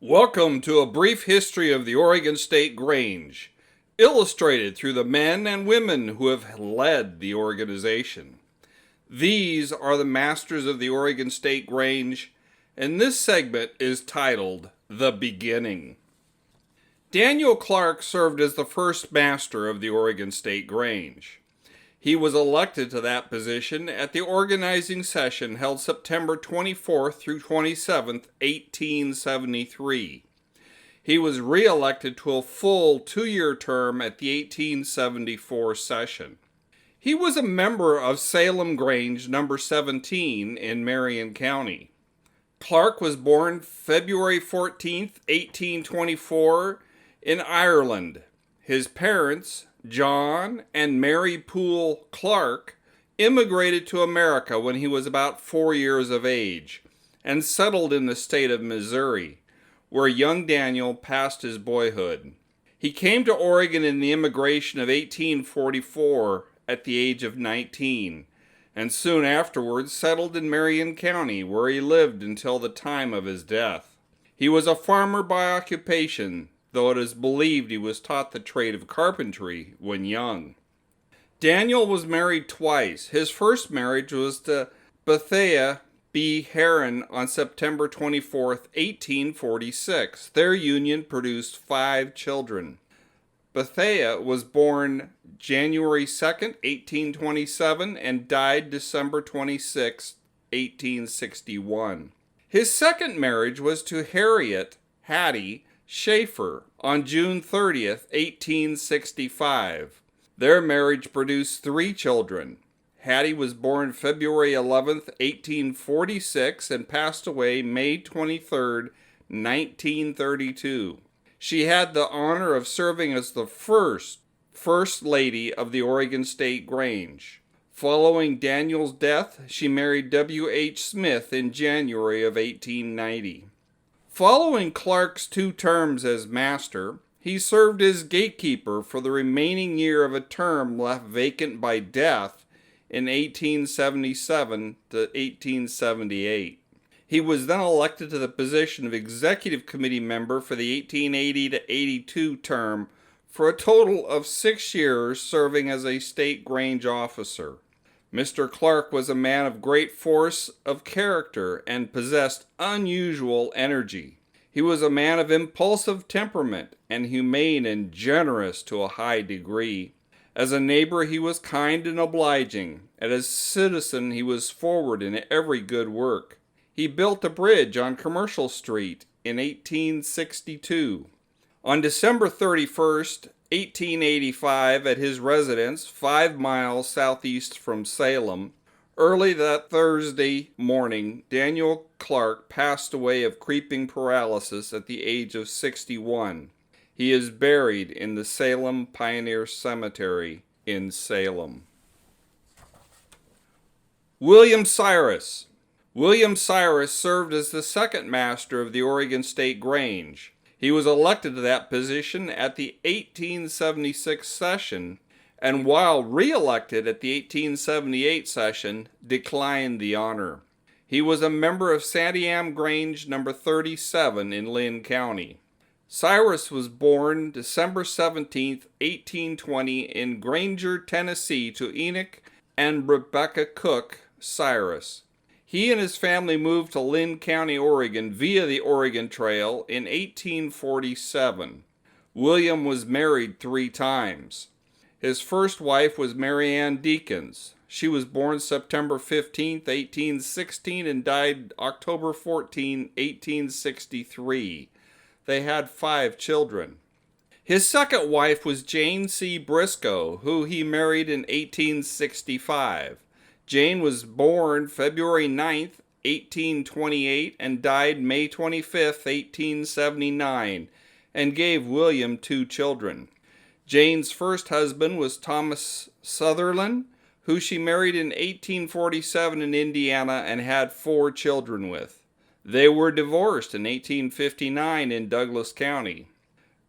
Welcome to a brief history of the Oregon State Grange, illustrated through the men and women who have led the organization. These are the masters of the Oregon State Grange, and this segment is titled The Beginning. Daniel Clark served as the first master of the Oregon State Grange. He was elected to that position at the organizing session held September 24th through 27th, 1873. He was re-elected to a full two-year term at the 1874 session. He was a member of Salem Grange number 17 in Marion County. Clark was born February 14th, 1824 in Ireland. His parents, John and Mary Poole Clark, immigrated to America when he was about 4 years of age and settled in the state of Missouri, where young Daniel passed his boyhood. He came to Oregon in the immigration of 1844 at the age of 19, and soon afterwards settled in Marion County, where he lived until the time of his death. He was a farmer by occupation, though it is believed he was taught the trade of carpentry when young. Daniel was married twice. His first marriage was to Bethia B. Heron on September 24, 1846. Their union produced 5 children. Bethia was born January 2, 1827, and died December 26, 1861. His second marriage was to Harriet Hattie Schaefer on June 30th, 1865. Their marriage produced 3 children. Hattie was born February 11th, 1846, and passed away May 23rd, 1932. She had the honor of serving as the First Lady of the Oregon State Grange. Following Daniel's death, she married W. H. Smith in January of 1890. Following Clark's 2 terms as master, he served as gatekeeper for the remaining year of a term left vacant by death in 1877 to 1878. He was then elected to the position of executive committee member for the 1880 to 82 term for a total of 6 years serving as a state Grange officer. Mr. Clark was a man of great force of character and possessed unusual energy. He was a man of impulsive temperament and humane and generous to a high degree. As a neighbor, he was kind and obliging, and as a citizen, he was forward in every good work. He built a bridge on Commercial Street in 1862. On December 31st, 1885, at his residence 5 miles southeast from Salem, early that Thursday morning, Daniel Clark passed away of creeping paralysis at the age of 61. He is buried in the Salem Pioneer Cemetery in Salem. William Cyrus. William Cyrus served as the second master of the Oregon State Grange. He was elected to that position at the 1876 session, and while re-elected at the 1878 session, declined the honor. He was a member of Santiam Grange number 37 in Lynn County. Cyrus was born December 17, 1820 in Granger, Tennessee to Enoch and Rebecca Cook Cyrus. He and his family moved to Lynn County, Oregon via the Oregon Trail in 1847. William was married 3 times. His first wife was Mary Ann Deakins. She was born September 15, 1816, and died October 14, 1863. They had 5 children. His second wife was Jane C. Briscoe, who he married in 1865. Jane was born February 9, 1828, and died May 25, 1879, and gave William 2 children. Jane's first husband was Thomas Sutherland, who she married in 1847 in Indiana and had 4 children with. They were divorced in 1859 in Douglas County.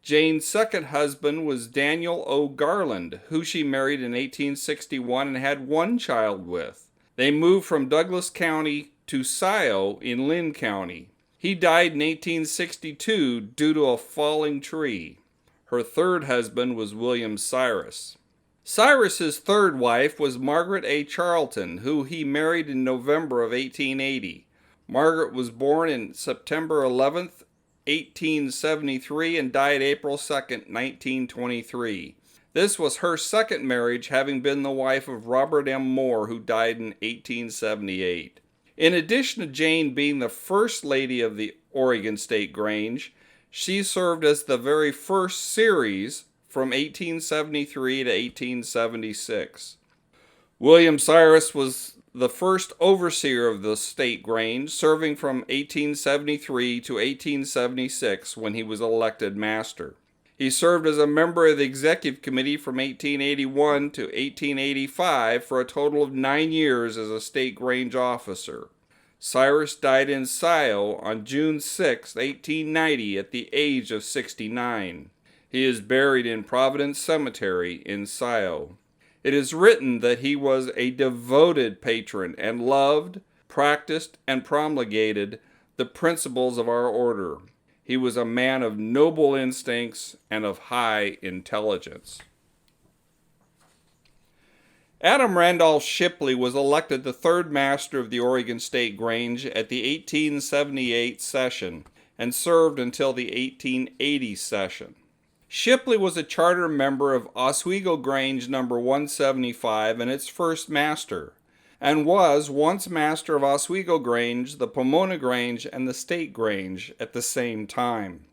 Jane's second husband was Daniel O. Garland, who she married in 1861 and had 1 child with. They moved from Douglas County to Scioto in Lynn County. He died in 1862 due to a falling tree. Her third husband was William Cyrus. Cyrus's third wife was Margaret A. Charlton, who he married in November of 1880. Margaret was born on September 11th, 1873 and died April 2nd, 1923. This was her second marriage, having been the wife of Robert M. Moore, who died in 1878. In addition to Jane being the first lady of the Oregon State Grange, she served as the very first series from 1873 to 1876. William Cyrus was the first overseer of the State Grange, serving from 1873 to 1876 when he was elected master. He served as a member of the Executive Committee from 1881 to 1885 for a total of 9 years as a State Grange officer. Cyrus died in Scio on June 6, 1890 at the age of 69. He is buried in Providence Cemetery in Scio. It is written that he was a devoted patron and loved, practiced, and promulgated the principles of our order. He was a man of noble instincts and of high intelligence. Adam Randolph Shipley was elected the third master of the Oregon State Grange at the 1878 session and served until the 1880 session. Shipley was a charter member of Oswego Grange No. 175 and its first master, and was once master of Oswego Grange, the Pomona Grange, and the State Grange at the same time.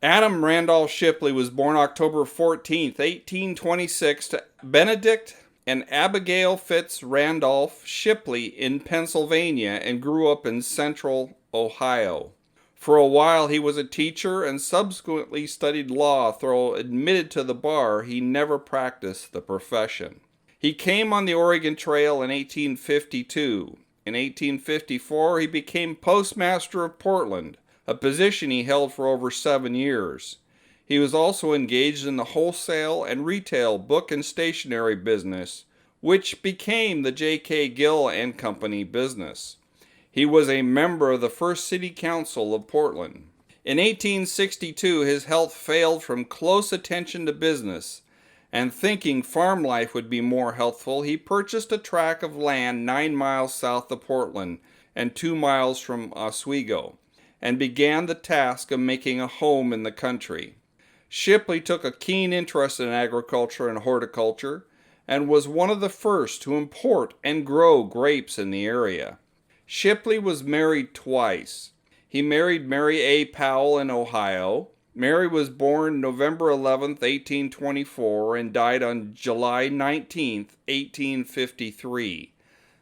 Adam Randolph Shipley was born October 14, 1826 to Benedict and Abigail Fitz Randolph Shipley in Pennsylvania and grew up in central Ohio. For a while he was a teacher and subsequently studied law, though admitted to the bar he never practiced the profession. He came on the Oregon Trail in 1852. In 1854 he became postmaster of Portland, a position he held for over 7 years. He was also engaged in the wholesale and retail book and stationery business, which became the J.K. Gill and Company business. He was a member of the first city council of Portland. In 1862, his health failed from close attention to business, and thinking farm life would be more healthful, he purchased a tract of land 9 miles south of Portland and 2 miles from Oswego, and began the task of making a home in the country. Shipley took a keen interest in agriculture and horticulture, and was one of the first to import and grow grapes in the area. Shipley was married twice. He married Mary A. Powell in Ohio. Mary was born November 11, 1824, and died on July 19, 1853.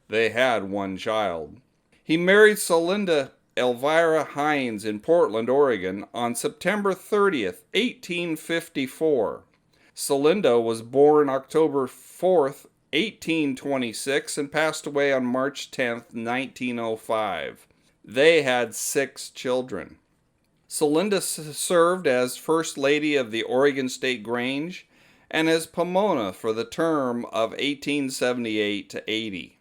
They had one child. He married Celinda Elvira Hines in Portland, Oregon, on September 30, 1854. Celinda was born October 4, 1826, and passed away on March 10, 1905. They had 6 children. Celinda served as First Lady of the Oregon State Grange and as Pomona for the term of 1878 to 80.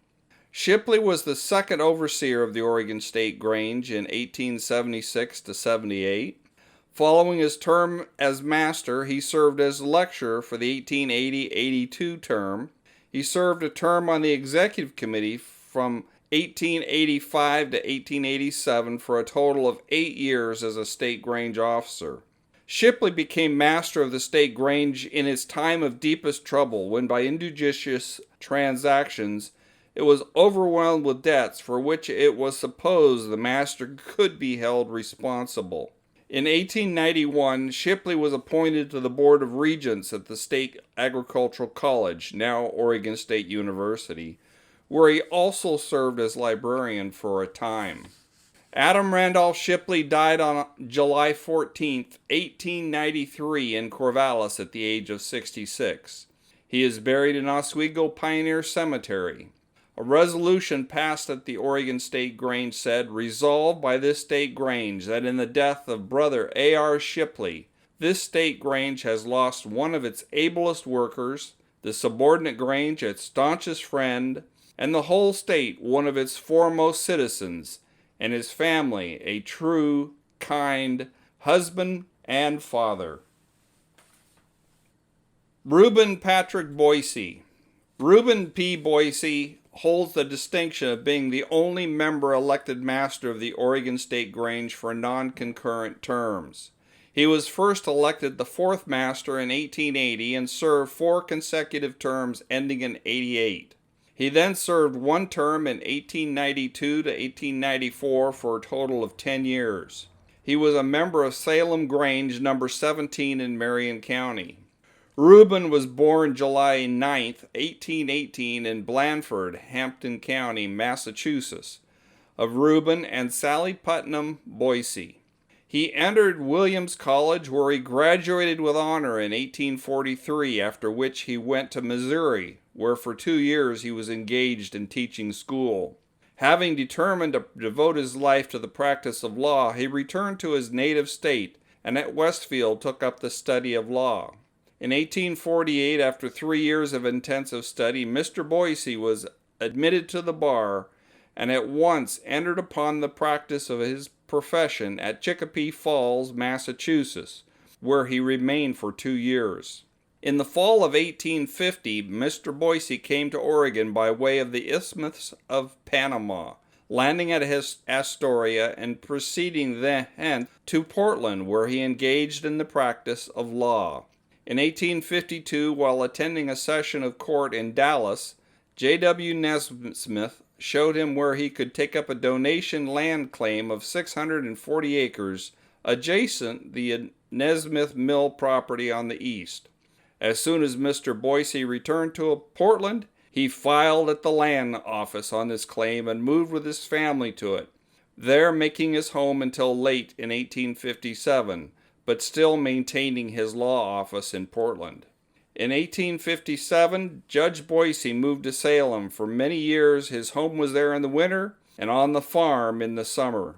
Shipley was the second overseer of the Oregon State Grange in 1876 to 78. Following his term as master, he served as lecturer for the 1880-82 term. He served a term on the Executive Committee from 1885 to 1887 for a total of 8 years as a State Grange officer. Shipley became master of the State Grange in its time of deepest trouble, when by injudicious transactions it was overwhelmed with debts for which it was supposed the master could be held responsible. In 1891, Shipley was appointed to the Board of Regents at the State Agricultural College, now Oregon State University, where he also served as librarian for a time. Adam Randolph Shipley died on July 14, 1893 in Corvallis at the age of 66. He is buried in Oswego Pioneer Cemetery. A resolution passed at the Oregon State Grange said, "Resolved by this State Grange that in the death of Brother A.R. Shipley, this State Grange has lost one of its ablest workers, the subordinate Grange its staunchest friend, and the whole state one of its foremost citizens, and his family a true, kind husband and father. Reuben Patrick Boise. Reuben P. Boise holds the distinction of being the only member elected master of the Oregon State Grange for non-concurrent terms. He was first elected the fourth master in 1880 and served 4 consecutive terms ending in 88. He then served 1 term in 1892 to 1894 for a total of 10 years. He was a member of Salem Grange, number 17 in Marion County. Reuben was born July 9, 1818 in Blandford, Hampton County, Massachusetts, of Reuben and Sally Putnam Boise. He entered Williams College, where he graduated with honor in 1843, after which he went to Missouri, where for 2 years he was engaged in teaching school. Having determined to devote his life to the practice of law, he returned to his native state and at Westfield took up the study of law. In 1848, after 3 years of intensive study, Mr. Boise was admitted to the bar and at once entered upon the practice of his profession at Chicopee Falls, Massachusetts, where he remained for 2 years. In the fall of 1850, Mr. Boise came to Oregon by way of the Isthmus of Panama, landing at Astoria and proceeding thence to Portland, where he engaged in the practice of law. In 1852, while attending a session of court in Dallas, J.W. Nesmith showed him where he could take up a donation land claim of 640 acres adjacent the Nesmith Mill property on the east. As soon as Mr. Boise returned to Portland, he filed at the land office on this claim and moved with his family to it, there making his home until late in 1857, but still maintaining his law office in Portland. In 1857, Judge Boise moved to Salem. For many years, his home was there in the winter and on the farm in the summer.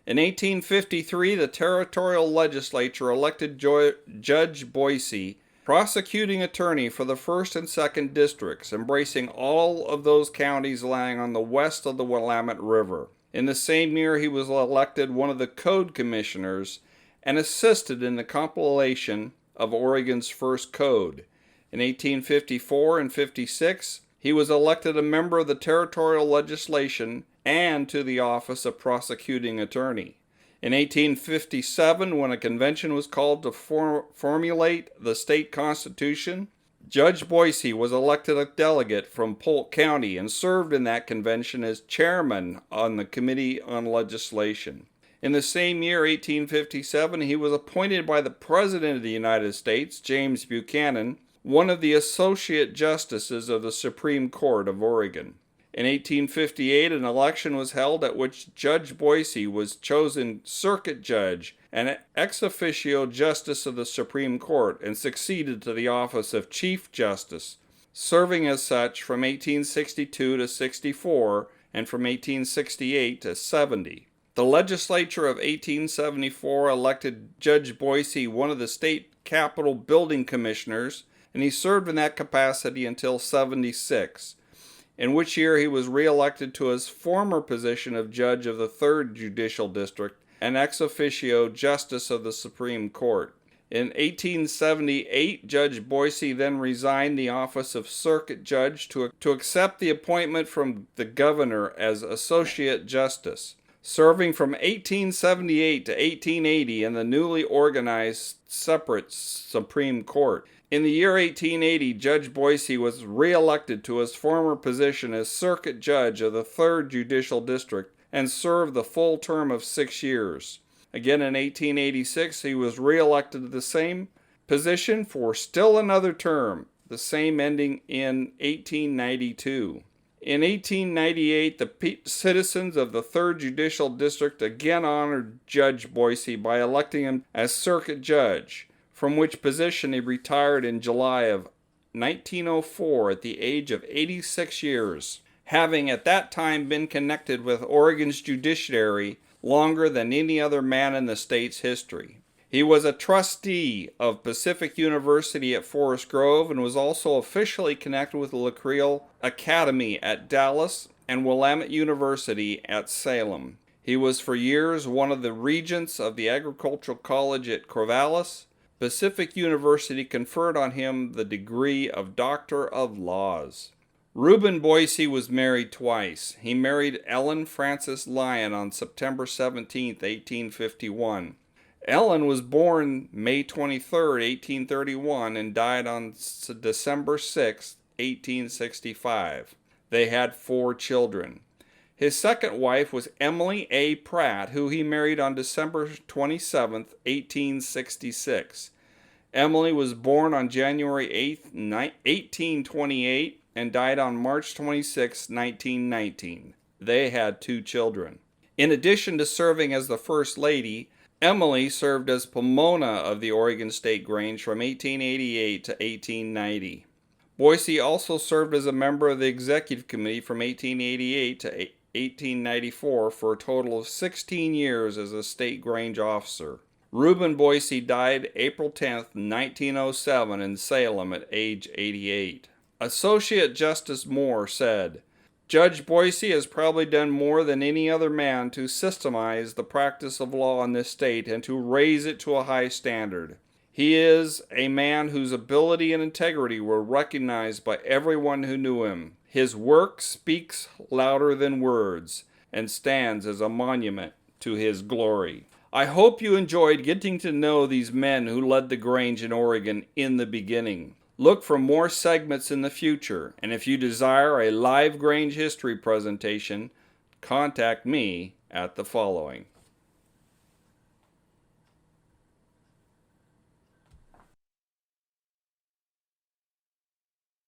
In 1853, the territorial legislature elected Judge Boise prosecuting attorney for the 1st and 2nd districts, embracing all of those counties lying on the west of the Willamette River. In the same year, he was elected one of the code commissioners and assisted in the compilation of Oregon's first code. In 1854 and 56, he was elected a member of the territorial legislation and to the office of prosecuting attorney. In 1857, when a convention was called to formulate the state constitution, Judge Boise was elected a delegate from Polk County and served in that convention as chairman on the Committee on Legislation. In the same year, 1857, he was appointed by the President of the United States, James Buchanan, one of the Associate Justices of the Supreme Court of Oregon. In 1858, an election was held at which Judge Boise was chosen circuit judge and ex officio justice of the Supreme Court and succeeded to the office of Chief Justice, serving as such from 1862 to 64 and from 1868 to 70. The legislature of 1874 elected Judge Boise one of the state capitol building commissioners, and he served in that capacity until 76, in which year he was re-elected to his former position of judge of the 3rd Judicial District and ex officio justice of the Supreme Court. In 1878, Judge Boise then resigned the office of circuit judge to accept the appointment from the governor as associate justice, serving from 1878 to 1880 in the newly organized separate Supreme Court. In the year 1880, Judge Boise was re-elected to his former position as circuit judge of the 3rd Judicial District and served the full term of 6 years. Again in 1886, he was re-elected to the same position for still another term, the same ending in 1892. In 1898, the citizens of the 3rd Judicial District again honored Judge Boise by electing him as circuit judge, from which position he retired in July of 1904 at the age of 86 years, having at that time been connected with Oregon's judiciary longer than any other man in the state's history. He was a trustee of Pacific University at Forest Grove and was also officially connected with the LaCreel Academy at Dallas and Willamette University at Salem. He was for years one of the regents of the Agricultural College at Corvallis. Pacific University conferred on him the degree of Doctor of Laws. Reuben Boise was married twice. He married Ellen Frances Lyon on September 17, 1851. Ellen was born May 23, 1831, and died on December 6, 1865. They had 4 children. His second wife was Emily A. Pratt, who he married on December 27, 1866. Emily was born on January 8, 1828, and died on March 26, 1919. They had 2 children. In addition to serving as the First Lady, Emily served as Pomona of the Oregon State Grange from 1888 to 1890. Boise also served as a member of the Executive Committee from 1888 to 1894 for a total of 16 years as a State Grange officer. Reuben Boise died April 10, 1907 in Salem at age 88. Associate Justice Moore said, "Judge Boise has probably done more than any other man to systemize the practice of law in this state and to raise it to a high standard. He is a man whose ability and integrity were recognized by everyone who knew him. His work speaks louder than words and stands as a monument to his glory." I hope you enjoyed getting to know these men who led the Grange in Oregon in the beginning. Look for more segments in the future, and if you desire a live Grange history presentation, contact me at the following.